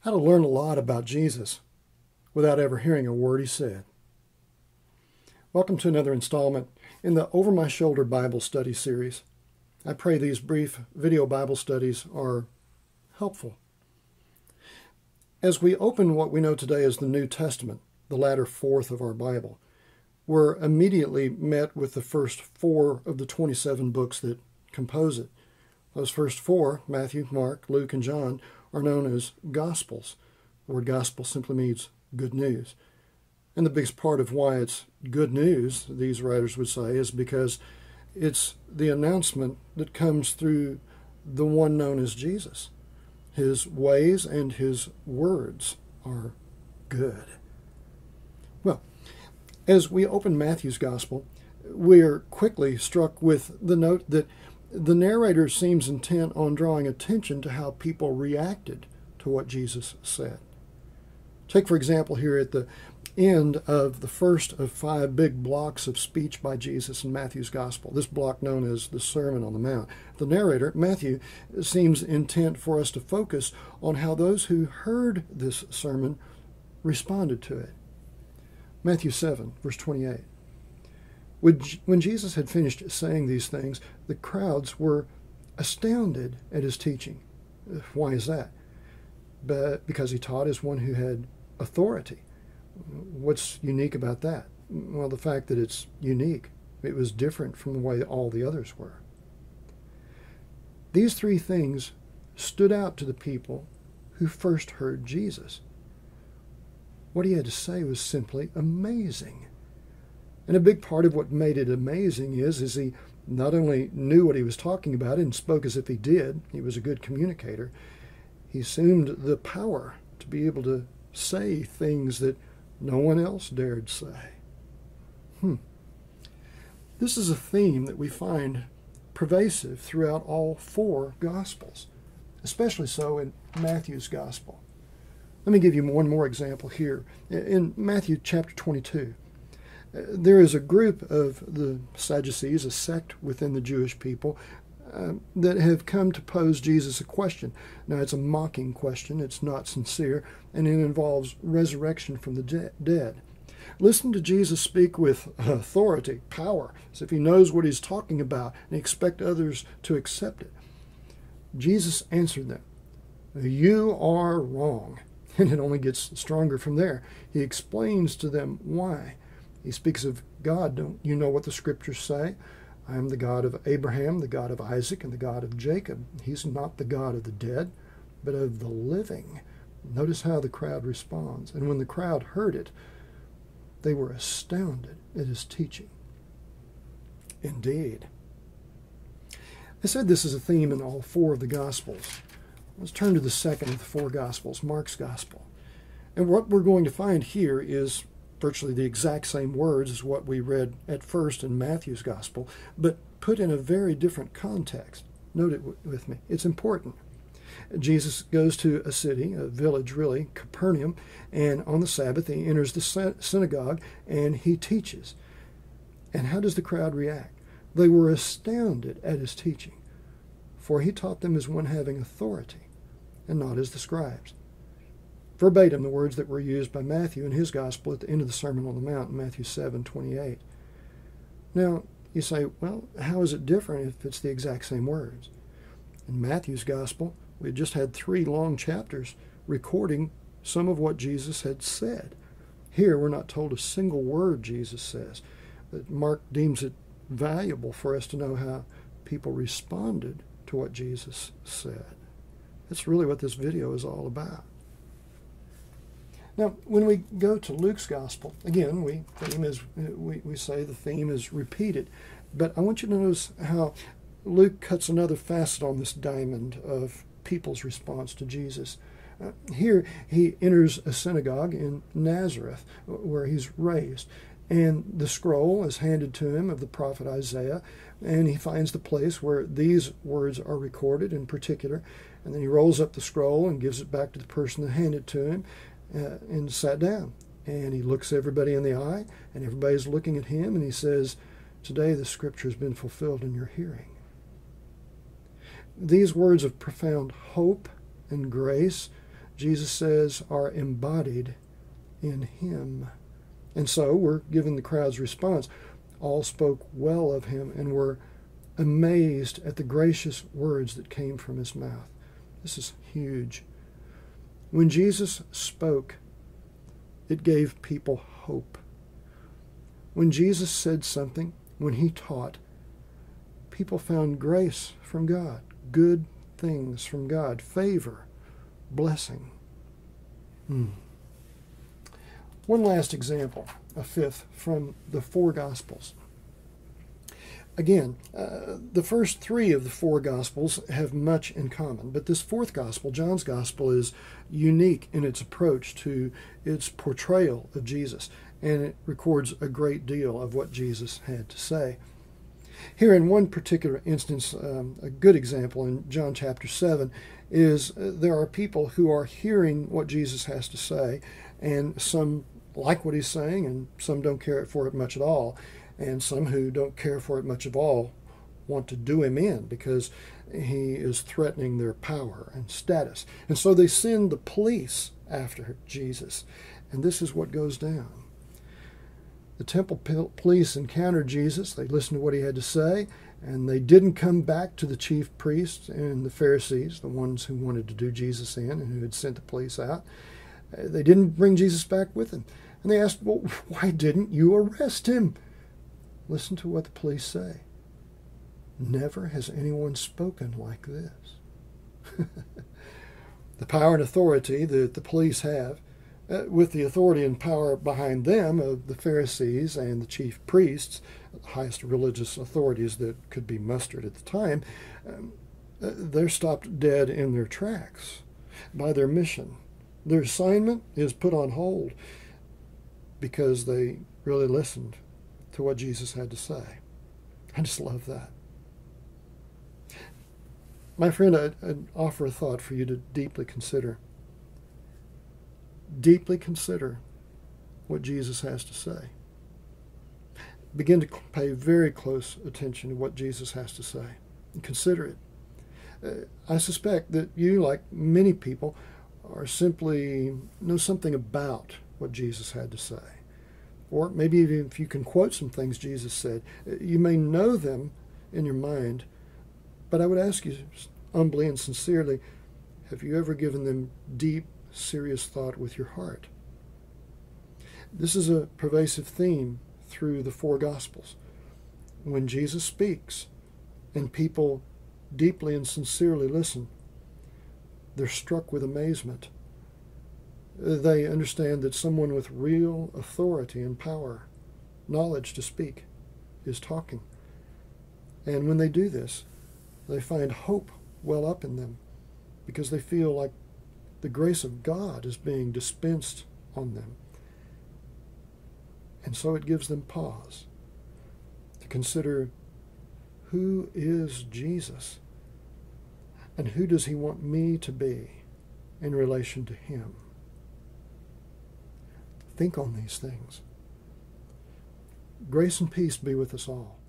How to learn a lot about Jesus without ever hearing a word he said. Welcome to another installment in the Over My Shoulder Bible Study series. I pray these brief video Bible studies are helpful. As we open what we know today as the New Testament, the latter fourth of our Bible, we're immediately met with the first four of the 27 books that compose it. Those first four, Matthew, Mark, Luke, and John, are known as Gospels. The word gospel simply means good news. And the biggest part of why it's good news, these writers would say, is because it's the announcement that comes through the one known as Jesus. His ways and his words are good. Well, as we open Matthew's Gospel, we're quickly struck with the note that the narrator seems intent on drawing attention to how people reacted to what Jesus said. Take, for example, here at the end of the first of 5 big blocks of speech by Jesus in Matthew's Gospel, this block known as the Sermon on the Mount. The narrator, Matthew, seems intent for us to focus on how those who heard this sermon responded to it. Matthew 7, verse 28. When Jesus had finished saying these things, the crowds were astounded at his teaching. Why is that? Because he taught as one who had authority. What's unique about that? Well, the fact that it's unique. It was different from the way all the others were. These 3 things stood out to the people who first heard Jesus. What he had to say was simply amazing. And a big part of what made it amazing is he not only knew what he was talking about and spoke as if he did, he was a good communicator, he assumed the power to be able to say things that no one else dared say. This is a theme that we find pervasive throughout all 4 Gospels, especially so in Matthew's Gospel. Let me give you one more example here. In Matthew chapter 22, there is a group of the Sadducees, a sect within the Jewish people, that have come to pose Jesus a question. Now, it's a mocking question. It's not sincere, and it involves resurrection from the dead. Listen to Jesus speak with authority, power, as if he knows what he's talking about, and expect others to accept it. Jesus answered them, "You are wrong." And it only gets stronger from there. He explains to them why. He speaks of God. Don't you know what the scriptures say? I am the God of Abraham, the God of Isaac, and the God of Jacob. He's not the God of the dead, but of the living. Notice how the crowd responds. And when the crowd heard it, they were astounded at his teaching. Indeed. I said this is a theme in all 4 of the Gospels. Let's turn to the second of the 4 Gospels, Mark's Gospel. And what we're going to find here is virtually the exact same words as what we read at first in Matthew's Gospel, but put in a very different context. Note it with me. It's important. Jesus goes to a city, a village really, Capernaum, and on the Sabbath he enters the synagogue and he teaches. And how does the crowd react? They were astounded at his teaching, for he taught them as one having authority and not as the scribes. Verbatim, the words that were used by Matthew in his Gospel at the end of the Sermon on the Mount, Matthew 7:28. Now, you say, well, how is it different if it's the exact same words? In Matthew's Gospel, we had just had 3 long chapters recording some of what Jesus had said. Here, we're not told a single word Jesus says. Mark deems it valuable for us to know how people responded to what Jesus said. That's really what this video is all about. Now, when we go to Luke's Gospel, again, we say the theme is repeated, but I want you to notice how Luke cuts another facet on this diamond of people's response to Jesus. Here, he enters a synagogue in Nazareth, where he's raised, and the scroll is handed to him of the prophet Isaiah, and he finds the place where these words are recorded in particular, and then he rolls up the scroll and gives it back to the person that handed it to him, and sat down. And he looks everybody in the eye, and everybody's looking at him, and he says, "Today the scripture has been fulfilled in your hearing." These words of profound hope and grace Jesus says, are embodied in him. And so we're given the crowd's response. All spoke well of him and were amazed at the gracious words that came from his mouth. This is huge. When Jesus spoke, it gave people hope. When Jesus said something, when he taught, people found grace from God, good things from God, favor, blessing. One last example, a fifth, from the four Gospels. Again, the first three of the four Gospels have much in common, but this fourth Gospel, John's Gospel, is unique in its approach to its portrayal of Jesus, and it records a great deal of what Jesus had to say. Here in one particular instance, a good example in John chapter 7 is there are people who are hearing what Jesus has to say, and some like what he's saying, and some don't care for it much at all. And some who don't care for it much at all want to do him in because he is threatening their power and status. And so they send the police after Jesus. And this is what goes down. The temple police encountered Jesus. They listened to what he had to say, and they didn't come back to the chief priests and the Pharisees, the ones who wanted to do Jesus in and who had sent the police out. They didn't bring Jesus back with them. And they asked, well, why didn't you arrest him? Listen to what the police say. Never has anyone spoken like this. The power and authority that the police have, with the authority and power behind them of the Pharisees and the chief priests, the highest religious authorities that could be mustered at the time, they're stopped dead in their tracks by their mission. Their assignment is put on hold because they really listened to what Jesus had to say. I just love that. My friend, I'd offer a thought for you to deeply consider. Deeply consider what Jesus has to say. Begin to pay very close attention to what Jesus has to say and consider it. I suspect that you, like many people, are simply know something about what Jesus had to say. Or maybe even if you can quote some things Jesus said, you may know them in your mind, but I would ask you humbly and sincerely, have you ever given them deep, serious thought with your heart? This is a pervasive theme through the four Gospels. When Jesus speaks and people deeply and sincerely listen, they're struck with amazement. They understand that someone with real authority and power, knowledge to speak, is talking. And when they do this, they find hope well up in them because they feel like the grace of God is being dispensed on them. And so it gives them pause to consider, who is Jesus? And who does he want me to be in relation to him? Think on these things. Grace and peace be with us all.